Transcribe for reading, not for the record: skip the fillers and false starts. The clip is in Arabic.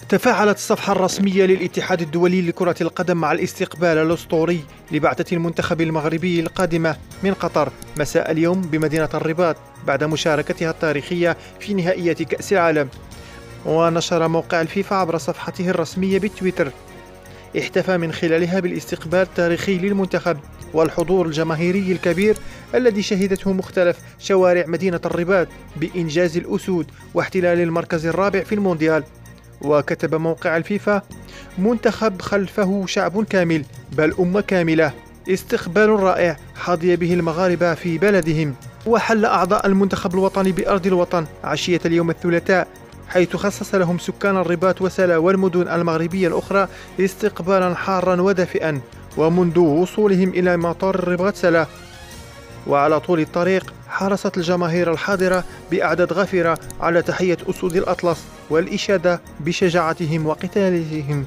تفاعلت الصفحة الرسمية للاتحاد الدولي لكرة القدم مع الاستقبال الأسطوري لبعثة المنتخب المغربي القادمة من قطر مساء اليوم بمدينة الرباط بعد مشاركتها التاريخية في نهائيات كأس العالم. ونشر موقع الفيفا عبر صفحته الرسمية بتويتر احتفى من خلالها بالاستقبال التاريخي للمنتخب والحضور الجماهيري الكبير الذي شهدته مختلف شوارع مدينة الرباط بإنجاز الأسود واحتلال المركز الرابع في المونديال. وكتب موقع الفيفا: منتخب خلفه شعب كامل بل أمة كاملة، استقبال رائع حظي به المغاربة في بلدهم. وحل أعضاء المنتخب الوطني بأرض الوطن عشية اليوم الثلاثاء، حيث خصص لهم سكان الرباط وسلا والمدن المغربية الأخرى استقبالا حارا ودافئا، ومنذ وصولهم إلى مطار الرباط سلا وعلى طول الطريق حرصت الجماهير الحاضرة بأعداد غفيرة على تحية أسود الأطلس والإشادة بشجاعتهم وقتالهم.